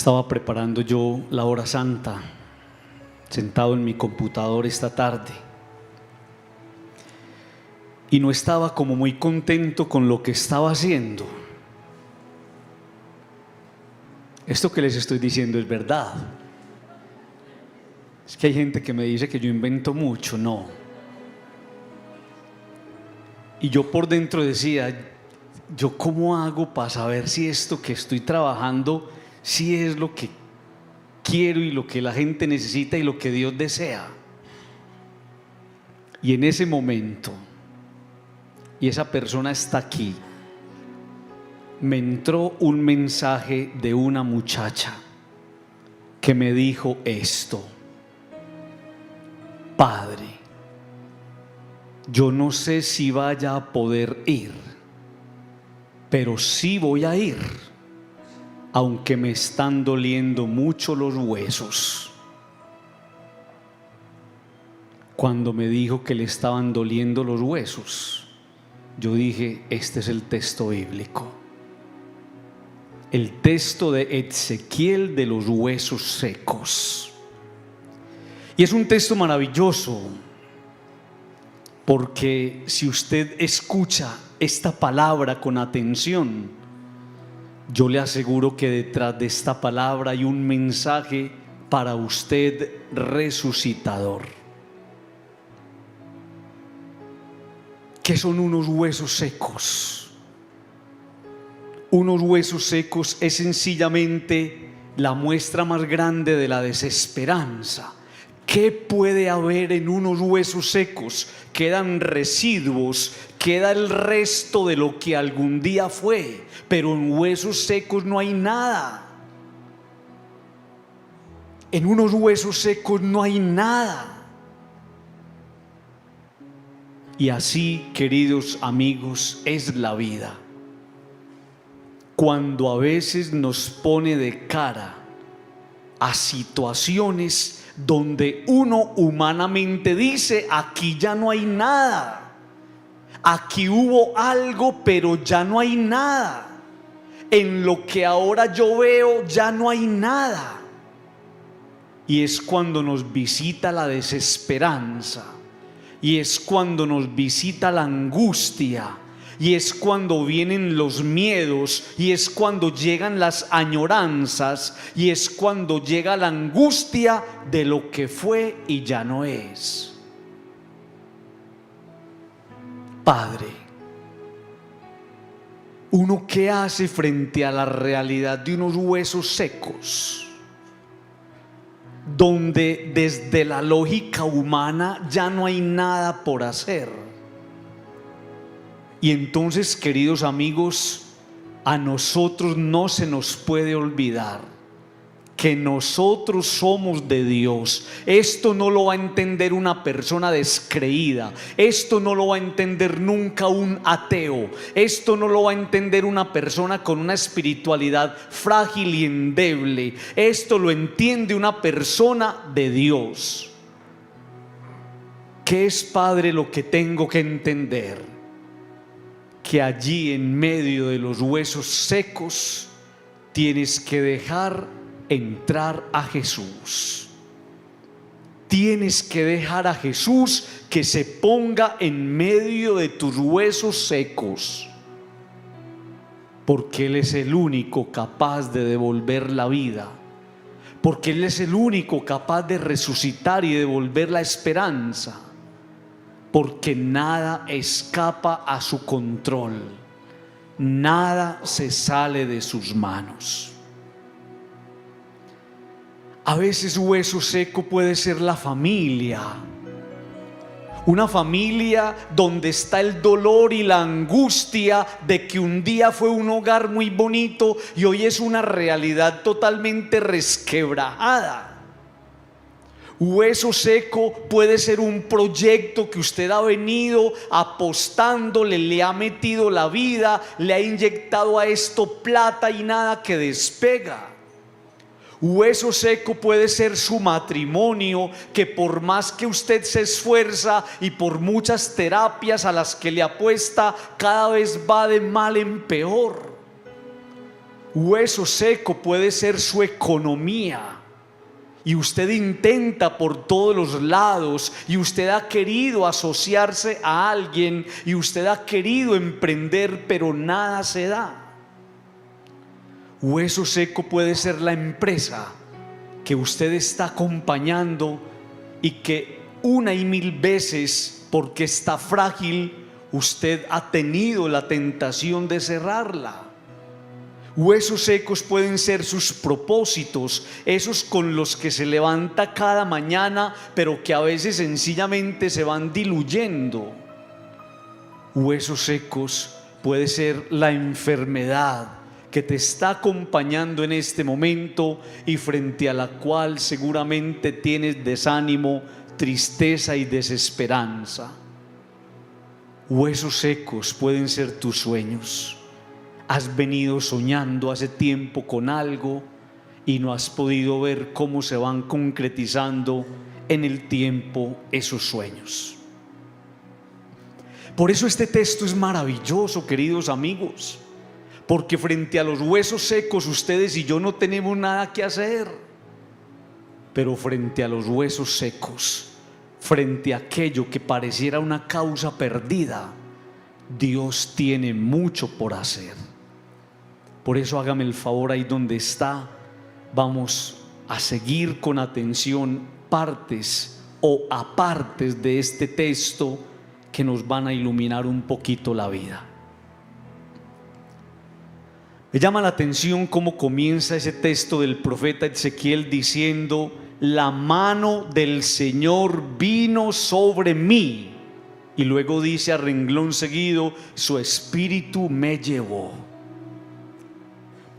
Estaba preparando yo la hora santa, sentado en mi computador esta tarde, y no estaba como muy contento con lo que estaba haciendo. Esto que les estoy diciendo es verdad. Es que hay gente que me dice que yo invento mucho. No. Y yo por dentro decía, ¿yo cómo hago para saber si esto que estoy trabajando si es lo que quiero y lo que la gente necesita y lo que Dios desea? Y en ese momento, y esa persona está aquí, me entró un mensaje de una muchacha que me dijo esto: Padre, yo no sé si vaya a poder ir, pero sí voy a ir, aunque me están doliendo mucho los huesos. Cuando me dijo que le estaban doliendo los huesos, yo dije, este es el texto bíblico. El texto de Ezequiel de los huesos secos. Y es un texto maravilloso, porque si usted escucha esta palabra con atención, yo le aseguro que detrás de esta palabra hay un mensaje para usted resucitador. ¿Qué son unos huesos secos? Unos huesos secos es sencillamente la muestra más grande de la desesperanza. ¿Qué puede haber en unos huesos secos? Quedan residuos, queda el resto de lo que algún día fue, pero en huesos secos no hay nada. En unos huesos secos no hay nada. Y así, queridos amigos, es la vida. Cuando a veces nos pone de cara a situaciones donde uno humanamente dice, aquí ya no hay nada, aquí hubo algo pero ya no hay nada, en lo que ahora yo veo ya no hay nada. Y es cuando nos visita la desesperanza, y es cuando nos visita la angustia, y es cuando vienen los miedos, y es cuando llegan las añoranzas, y es cuando llega la angustia de lo que fue y ya no es. Padre, ¿uno qué hace frente a la realidad de unos huesos secos? Donde desde la lógica humana ya no hay nada por hacer. Y entonces, queridos amigos, a nosotros no se nos puede olvidar que nosotros somos de Dios. Esto no lo va a entender una persona descreída, esto no lo va a entender nunca un ateo, esto no lo va a entender una persona con una espiritualidad frágil y endeble. Esto lo entiende una persona de Dios. ¿Qué es, Padre, lo que tengo que entender? Que allí en medio de los huesos secos tienes que dejar entrar a Jesús. Tienes que dejar a Jesús que se ponga en medio de tus huesos secos, porque Él es el único capaz de devolver la vida, porque Él es el único capaz de resucitar y devolver la esperanza, porque nada escapa a su control, nada se sale de sus manos. A veces hueso seco puede ser la familia, una familia donde está el dolor y la angustia de que un día fue un hogar muy bonito y hoy es una realidad totalmente resquebrajada. Hueso seco puede ser un proyecto que usted ha venido apostándole, le ha metido la vida, le ha inyectado a esto plata y nada que despega. Hueso seco puede ser su matrimonio, que por más que usted se esfuerza y por muchas terapias a las que le apuesta, cada vez va de mal en peor. Hueso seco puede ser su economía. Y usted intenta por todos los lados, y usted ha querido asociarse a alguien, y usted ha querido emprender, pero nada se da. Hueso seco puede ser la empresa que usted está acompañando y que una y mil veces, porque está frágil, usted ha tenido la tentación de cerrarla. Huesos secos pueden ser sus propósitos, esos con los que se levanta cada mañana, pero que a veces sencillamente se van diluyendo. Huesos secos puede ser la enfermedad que te está acompañando en este momento y frente a la cual seguramente tienes desánimo, tristeza y desesperanza. Huesos secos pueden ser tus sueños. Has venido soñando hace tiempo con algo y no has podido ver cómo se van concretizando en el tiempo esos sueños. Por eso este texto es maravilloso, queridos amigos, porque frente a los huesos secos ustedes y yo no tenemos nada que hacer, pero frente a los huesos secos, frente a aquello que pareciera una causa perdida, Dios tiene mucho por hacer. Por eso hágame el favor, ahí donde está, vamos a seguir con atención partes o apartes de este texto que nos van a iluminar un poquito la vida. Me llama la atención cómo comienza ese texto del profeta Ezequiel diciendo: la mano del Señor vino sobre mí, y luego dice a renglón seguido: su espíritu me llevó.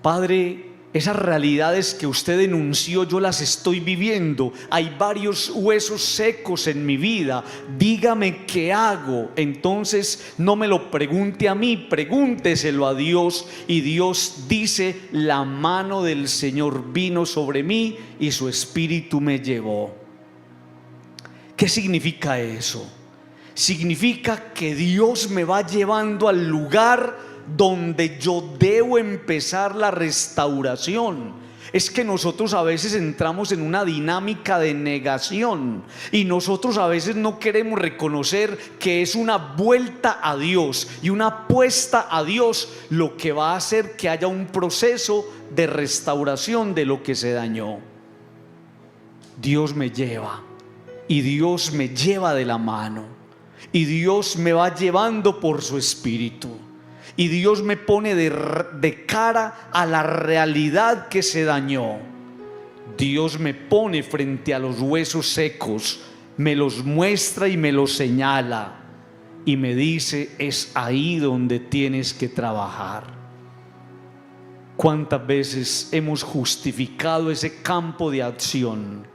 Padre, esas realidades que usted denunció, yo las estoy viviendo. Hay varios huesos secos en mi vida. Dígame qué hago. Entonces no me lo pregunte a mí, pregúnteselo a Dios. Y Dios dice: la mano del Señor vino sobre mí y su espíritu me llevó. ¿Qué significa eso? Significa que Dios me va llevando al lugar donde yo debo empezar la restauración. Es que nosotros a veces entramos en una dinámica de negación y nosotros a veces no queremos reconocer que es una vuelta a Dios y una apuesta a Dios lo que va a hacer que haya un proceso de restauración de lo que se dañó. Dios me lleva, y Dios me lleva de la mano, y Dios me va llevando por su espíritu. Y Dios me pone de cara a la realidad que se dañó. Dios me pone frente a los huesos secos, me los muestra y me los señala y me dice: es ahí donde tienes que trabajar. ¿Cuántas veces hemos justificado ese campo de acción?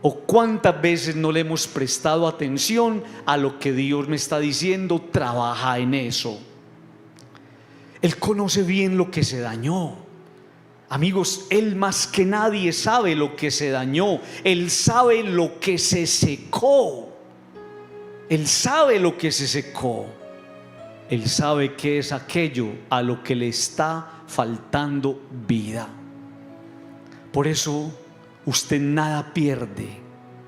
¿O cuántas veces no le hemos prestado atención a lo que Dios me está diciendo? Trabaja en eso. Él conoce bien lo que se dañó. Amigos, Él más que nadie sabe lo que se dañó. Él sabe lo que se secó. Él sabe lo que se secó. Él sabe qué es aquello a lo que le está faltando vida. Por eso usted nada pierde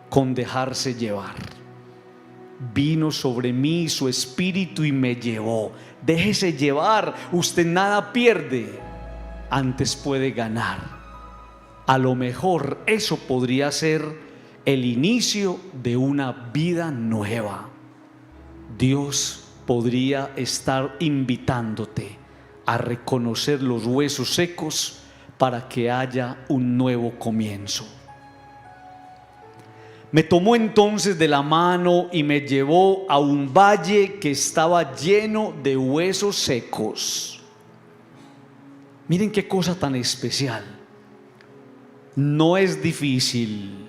con dejarse llevar. Vino sobre mí su espíritu y me llevó. Déjese llevar, usted nada pierde, antes puede ganar. A lo mejor eso podría ser el inicio de una vida nueva. Dios podría estar invitándote a reconocer los huesos secos para que haya un nuevo comienzo. Me tomó entonces de la mano y me llevó a un valle que estaba lleno de huesos secos. Miren qué cosa tan especial. No es difícil.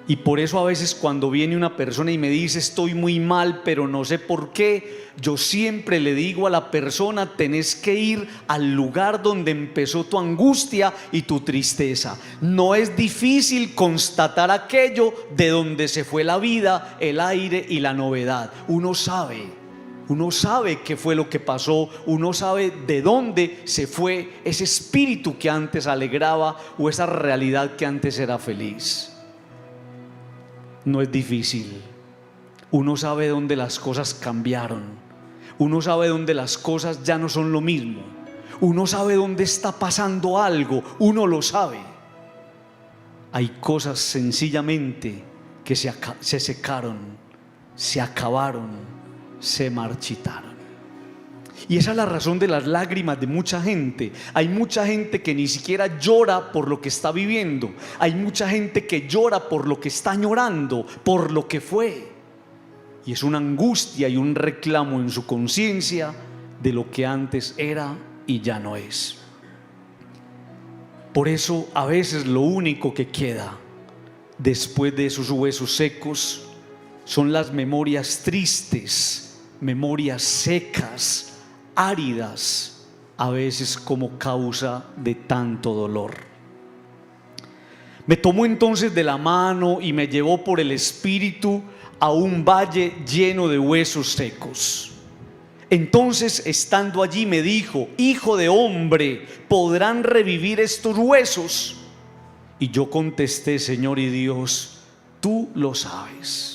Y por eso a veces cuando viene una persona y me dice: estoy muy mal, pero no sé por qué, yo siempre le digo a la persona: tenés que ir al lugar donde empezó tu angustia y tu tristeza. No es difícil constatar aquello de donde se fue la vida, el aire y la novedad. Uno sabe. Uno sabe qué fue lo que pasó, uno sabe de dónde se fue ese espíritu que antes alegraba o esa realidad que antes era feliz. No es difícil. Uno sabe dónde las cosas cambiaron. Uno sabe dónde las cosas ya no son lo mismo. Uno sabe dónde está pasando algo. Uno lo sabe. Hay cosas sencillamente que se secaron, se acabaron, se marchitaron. Y esa es la razón de las lágrimas de mucha gente. Hay mucha gente que ni siquiera llora por lo que está viviendo. Hay mucha gente que llora por lo que está añorando, por lo que fue. Y es una angustia y un reclamo en su conciencia de lo que antes era y ya no es. Por eso a veces lo único que queda después de esos huesos secos son las memorias tristes, memorias secas, áridas, a veces como causa de tanto dolor. Me tomó entonces de la mano y me llevó por el Espíritu a un valle lleno de huesos secos. Entonces, estando allí, me dijo: hijo de hombre, ¿podrán revivir estos huesos? Y yo contesté: Señor y Dios, tú lo sabes.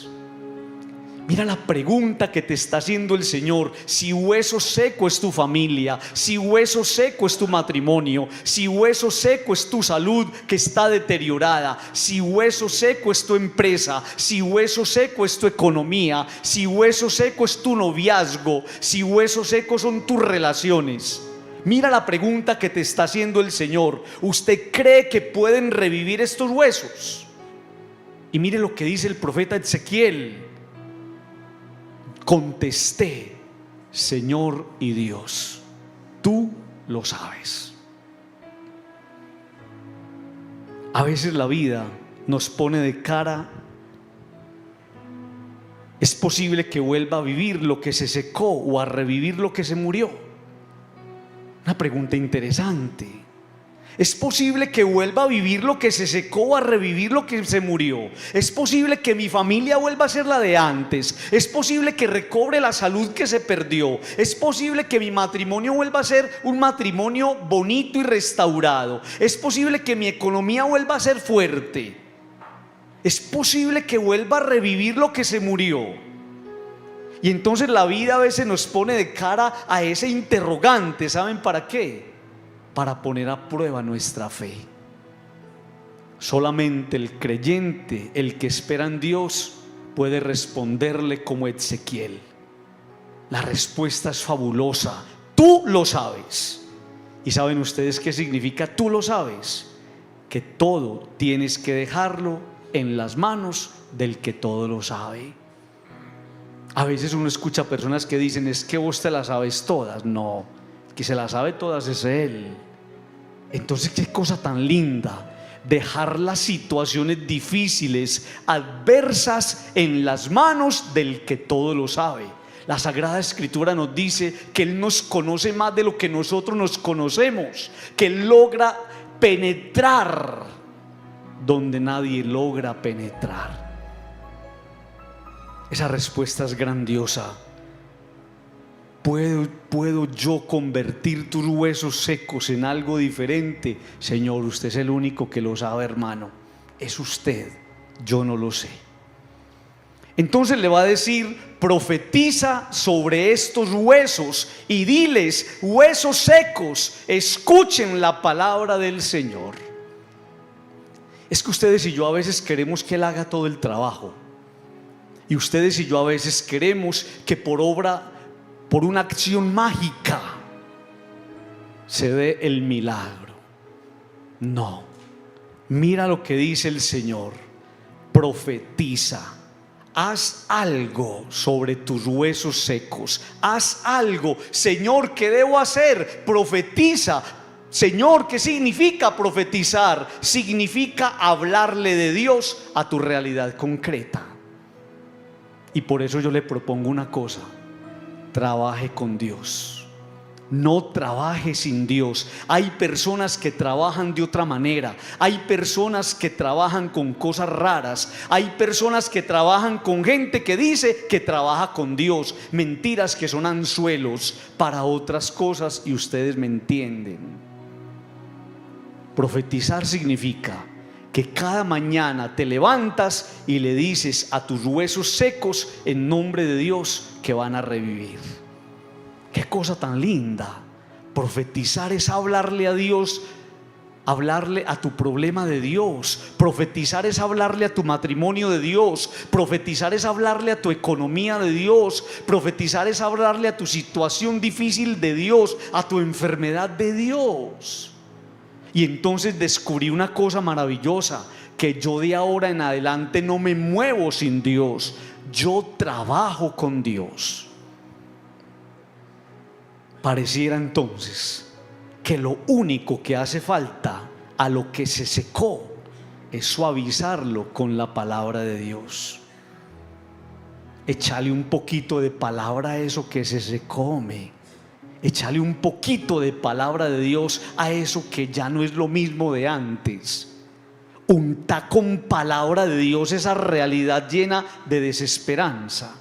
Mira la pregunta que te está haciendo el Señor. Si hueso seco es tu familia, si hueso seco es tu matrimonio, si hueso seco es tu salud que está deteriorada, si hueso seco es tu empresa, si hueso seco es tu economía, si hueso seco es tu noviazgo, si hueso seco son tus relaciones. Mira la pregunta que te está haciendo el Señor. ¿Usted cree que pueden revivir estos huesos? Y mire lo que dice el profeta Ezequiel. Contesté: Señor y Dios, tú lo sabes. A veces la vida nos pone de cara. Es posible que vuelva a vivir lo que se secó o a revivir lo que se murió. Una pregunta interesante. Es posible que vuelva a vivir lo que se secó o a revivir lo que se murió. Es posible que mi familia vuelva a ser la de antes. Es posible que recobre la salud que se perdió. Es posible que mi matrimonio vuelva a ser un matrimonio bonito y restaurado. Es posible que mi economía vuelva a ser fuerte. Es posible que vuelva a revivir lo que se murió. Y entonces la vida a veces nos pone de cara a ese interrogante. ¿Saben para qué? Para poner a prueba nuestra fe. Solamente el creyente, el que espera en Dios, puede responderle como Ezequiel. La respuesta es fabulosa: tú lo sabes. ¿Y saben ustedes qué significa tú lo sabes? Que todo tienes que dejarlo en las manos del que todo lo sabe. A veces uno escucha personas que dicen: es que vos te las sabes todas. No, que se las sabe todas es Él. Entonces, qué cosa tan linda dejar las situaciones difíciles, adversas, en las manos del que todo lo sabe. La Sagrada Escritura nos dice que Él nos conoce más de lo que nosotros nos conocemos, que Él logra penetrar donde nadie logra penetrar. Esa respuesta es grandiosa. ¿Puedo yo convertir tus huesos secos en algo diferente? Señor, usted es el único que lo sabe, hermano. Es usted, yo no lo sé. Entonces le va a decir: profetiza sobre estos huesos y diles: huesos secos, escuchen la palabra del Señor. Es que ustedes y yo a veces queremos que Él haga todo el trabajo. Y ustedes y yo a veces queremos que por una acción mágica se dé el milagro. No, mira lo que dice el Señor: profetiza, haz algo sobre tus huesos secos, haz algo. Señor, ¿qué debo hacer? Profetiza. Señor, ¿qué significa profetizar? Significa hablarle de Dios a tu realidad concreta. Y por eso yo le propongo una cosa: trabaje con Dios, No trabaje sin Dios. Hay personas que trabajan de otra manera. Hay personas que trabajan con cosas raras. Hay personas que trabajan con gente que dice que trabaja con Dios. Mentiras que son anzuelos para otras cosas, y ustedes me entienden. Profetizar significa que cada mañana te levantas y le dices a tus huesos secos, en nombre de Dios, que van a revivir. Qué cosa tan linda. Profetizar es hablarle a Dios, hablarle a tu problema de Dios. Profetizar es hablarle a tu matrimonio de Dios. Profetizar es hablarle a tu economía de Dios. Profetizar es hablarle a tu situación difícil de Dios, a tu enfermedad de Dios. Y entonces descubrí una cosa maravillosa, que yo de ahora en adelante no me muevo sin Dios. Yo trabajo con Dios. Pareciera entonces que lo único que hace falta a lo que se secó es suavizarlo con la palabra de Dios. Échale un poquito de palabra a eso que se secó, échale un poquito de palabra de Dios a eso que ya no es lo mismo de antes. Unta con palabra de Dios esa realidad llena de desesperanza,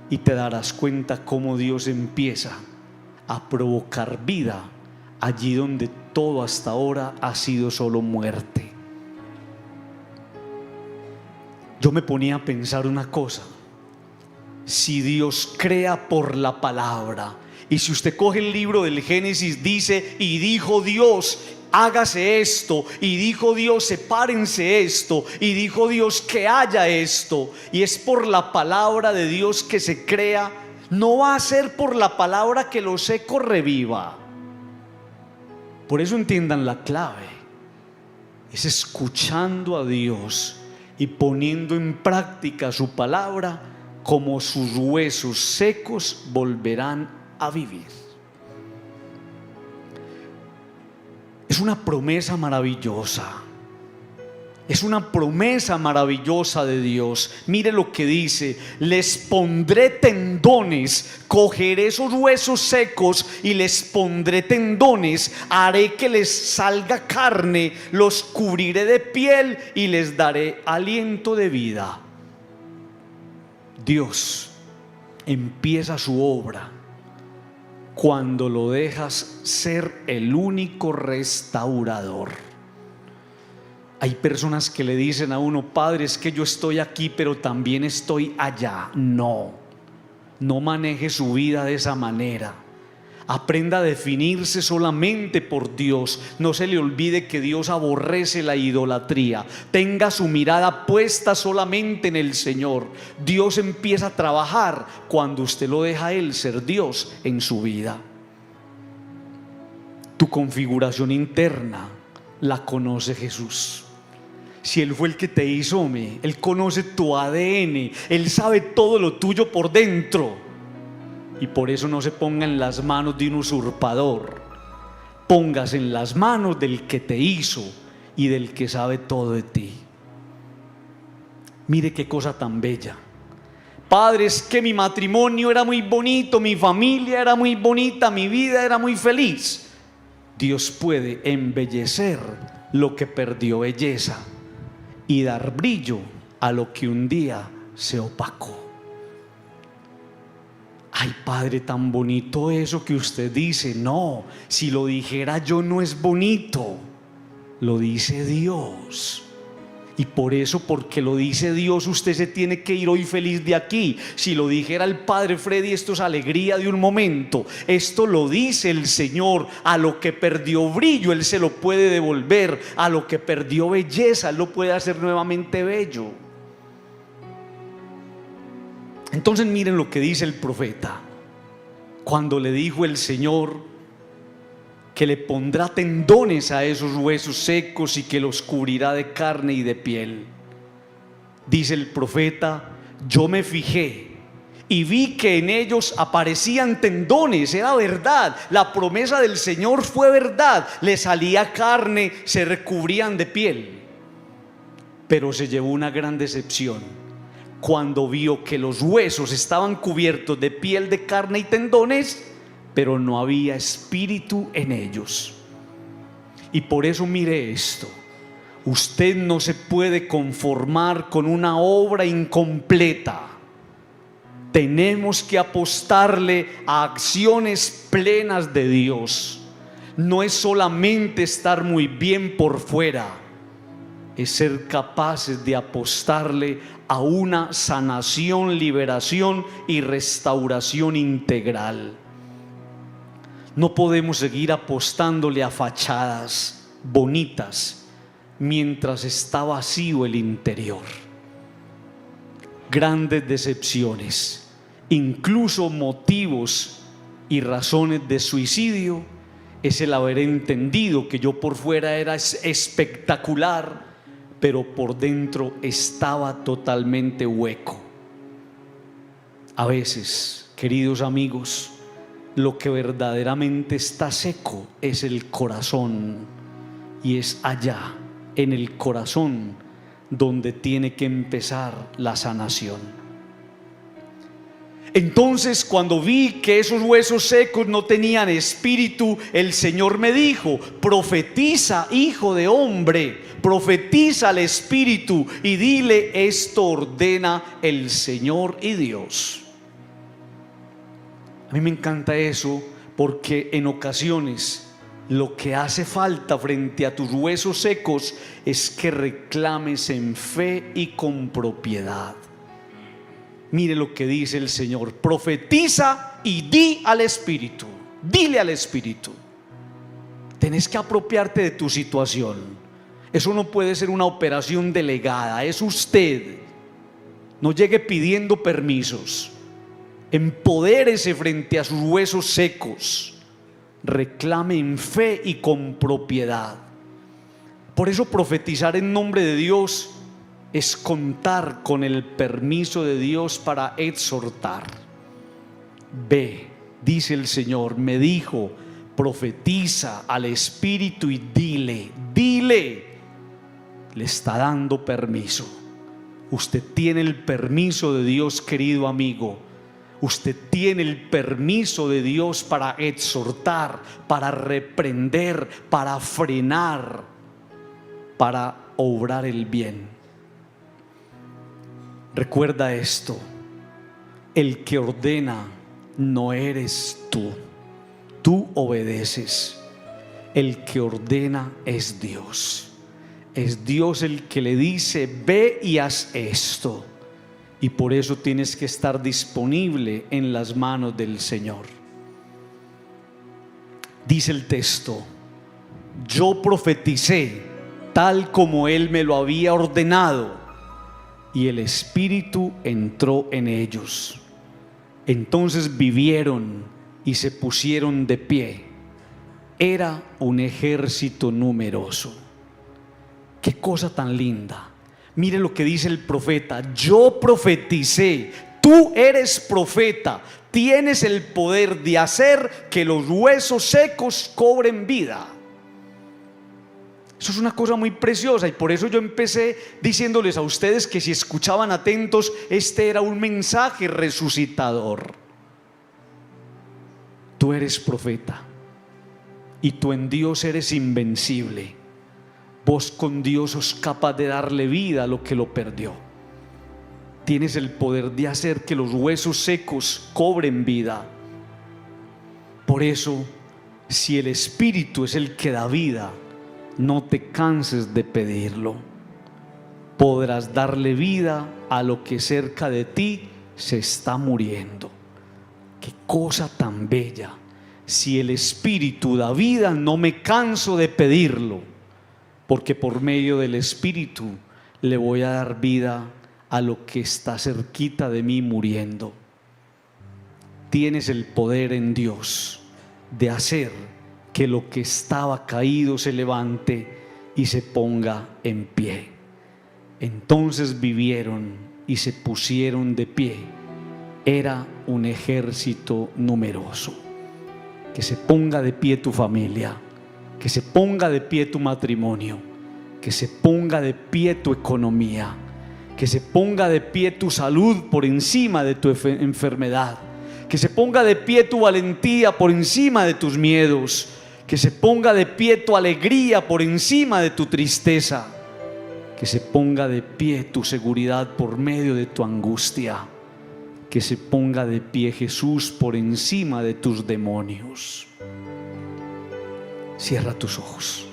y te darás cuenta cómo Dios empieza a provocar vida allí donde todo hasta ahora ha sido solo muerte. Yo me ponía a pensar una cosa: si Dios crea por la palabra, y si usted coge el libro del Génesis, dice: y dijo Dios, hágase esto, y dijo Dios, sepárense esto, y dijo Dios que haya esto, y es por la palabra de Dios que se crea. No va a ser por la palabra que lo seco reviva. Por eso entiendan la clave: es escuchando a Dios y poniendo en práctica su palabra, como sus huesos secos volverán a vivir. Es una promesa maravillosa. Es una promesa maravillosa de Dios. Mire lo que dice: les pondré tendones, cogeré esos huesos secos y les pondré tendones, haré que les salga carne, los cubriré de piel y les daré aliento de vida. Dios empieza su obra cuando lo dejas ser el único restaurador. Hay personas que le dicen a uno: Padre, es que yo estoy aquí, pero también estoy allá. No maneje su vida de esa manera. Aprenda a definirse solamente por Dios. No se le olvide que Dios aborrece la idolatría. Tenga su mirada puesta solamente en el Señor. Dios empieza a trabajar cuando usted lo deja a Él ser Dios en su vida. Tu configuración interna la conoce Jesús. Si Él fue el que te hizo, Él conoce tu ADN, Él sabe todo lo tuyo por dentro. Y por eso no se ponga en las manos de un usurpador. Póngase en las manos del que te hizo y del que sabe todo de ti. Mire qué cosa tan bella. Padre, es que mi matrimonio era muy bonito, mi familia era muy bonita, mi vida era muy feliz. Dios puede embellecer lo que perdió belleza y dar brillo a lo que un día se opacó. Ay, Padre, tan bonito eso que usted dice. No, si lo dijera yo no es bonito, lo dice Dios. Y por eso, porque lo dice Dios, usted se tiene que ir hoy feliz de aquí. Si lo dijera el Padre Freddy, esto es alegría de un momento. Esto lo dice el Señor. A lo que perdió brillo, Él se lo puede devolver. A lo que perdió belleza, Él lo puede hacer nuevamente bello. Entonces miren lo que dice el profeta cuando le dijo el Señor que le pondrá tendones a esos huesos secos y que los cubrirá de carne y de piel. Dice el profeta: yo me fijé y vi que en ellos aparecían tendones. Era verdad, la promesa del Señor fue verdad. Le salía carne, se recubrían de piel. Pero se llevó una gran decepción cuando vio que los huesos estaban cubiertos de piel, de carne y tendones, pero no había espíritu en ellos. Y por eso mire esto: usted no se puede conformar con una obra incompleta. Tenemos que apostarle a acciones plenas de Dios. No es solamente estar muy bien por fuera, es ser capaces de apostarle a una sanación, liberación y restauración integral. No podemos seguir apostándole a fachadas bonitas mientras está vacío el interior. Grandes decepciones, incluso motivos y razones de suicidio, es el haber entendido que yo por fuera era espectacular, pero por dentro estaba totalmente hueco. A veces, queridos amigos, lo que verdaderamente está seco es el corazón, y es allá, en el corazón, donde tiene que empezar la sanación. Entonces, cuando vi que esos huesos secos no tenían espíritu, el Señor me dijo: profetiza, hijo de hombre, profetiza al espíritu y dile: esto ordena el Señor y Dios. A mí me encanta eso, porque en ocasiones lo que hace falta frente a tus huesos secos es que reclames en fe y con propiedad. Mire lo que dice el Señor: profetiza y di al Espíritu. Dile al Espíritu. Tenés que apropiarte de tu situación. Eso no puede ser una operación delegada, es usted. No llegue pidiendo permisos. Empodérese frente a sus huesos secos. Reclame en fe y con propiedad. Por eso profetizar en nombre de Dios es contar con el permiso de Dios para exhortar. Ve, dice el Señor, me dijo: profetiza al Espíritu y dile. Le está dando permiso. Usted tiene el permiso de Dios, querido amigo. Usted tiene el permiso de Dios para exhortar, para reprender, para frenar, para obrar el bien. Recuerda esto: el que ordena no eres tú, tú obedeces. El que ordena es Dios. Es Dios el que le dice: ve y haz esto. Y por eso tienes que estar disponible en las manos del Señor. Dice el texto: yo profeticé tal como Él me lo había ordenado, y el Espíritu entró en ellos. Entonces vivieron y se pusieron de pie. Era un ejército numeroso. Qué cosa tan linda. Mire lo que dice el profeta: yo profeticé. Tú eres profeta, tienes el poder de hacer que los huesos secos cobren vida. Eso es una cosa muy preciosa, y por eso yo empecé diciéndoles a ustedes que si escuchaban atentos, este era un mensaje resucitador. Tú eres profeta y tú en Dios eres invencible. Vos con Dios sos capaz de darle vida a lo que lo perdió. Tienes el poder de hacer que los huesos secos cobren vida. Por eso, si el Espíritu es el que da vida, no te canses de pedirlo. Podrás darle vida a lo que cerca de ti se está muriendo. Qué cosa tan bella. Si el Espíritu da vida, no me canso de pedirlo, porque por medio del Espíritu le voy a dar vida a lo que está cerquita de mí muriendo. Tienes el poder en Dios de hacer que lo que estaba caído se levante y se ponga en pie. Entonces vivieron y se pusieron de pie. Era un ejército numeroso. Que se ponga de pie tu familia. Que se ponga de pie tu matrimonio, que se ponga de pie tu economía, que se ponga de pie tu salud por encima de tu enfermedad, Que se ponga de pie tu valentía por encima de tus miedos. Que se ponga de pie tu alegría por encima de tu tristeza. Que se ponga de pie tu seguridad por medio de tu angustia. Que se ponga de pie Jesús por encima de tus demonios. Cierra tus ojos.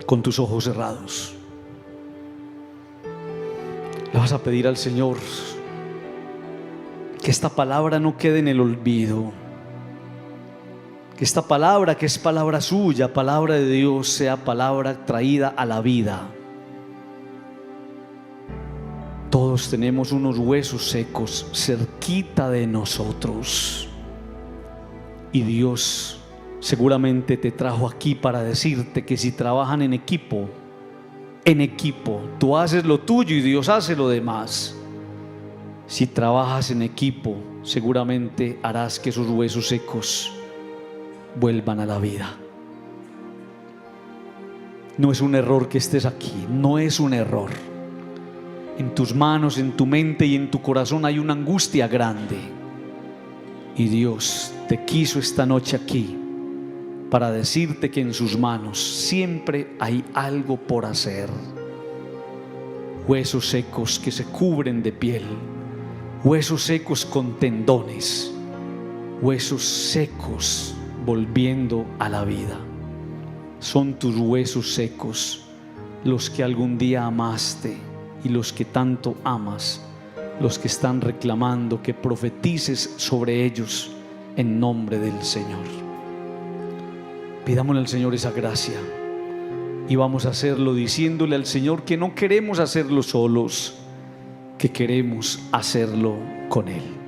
Con tus ojos cerrados, le vas a pedir al Señor que esta palabra no quede en el olvido. Que esta palabra, que es palabra suya, palabra de Dios, sea palabra traída a la vida. Todos tenemos unos huesos secos cerquita de nosotros. Y Dios seguramente te trajo aquí para decirte que si trabajan en equipo, tú haces lo tuyo y Dios hace lo demás. Si trabajas en equipo, seguramente harás que esos huesos secos vuelvan a la vida. No es un error que estés aquí, no es un error. En tus manos, en tu mente y en tu corazón hay una angustia grande. Y Dios te quiso esta noche aquí para decirte que en sus manos siempre hay algo por hacer. Huesos secos que se cubren de piel, huesos secos con tendones, huesos secos volviendo a la vida. Son tus huesos secos los que algún día amaste y los que tanto amas, los que están reclamando que profetices sobre ellos en nombre del Señor. Pidámosle al Señor esa gracia y vamos a hacerlo diciéndole al Señor que no queremos hacerlo solos, que queremos hacerlo con Él.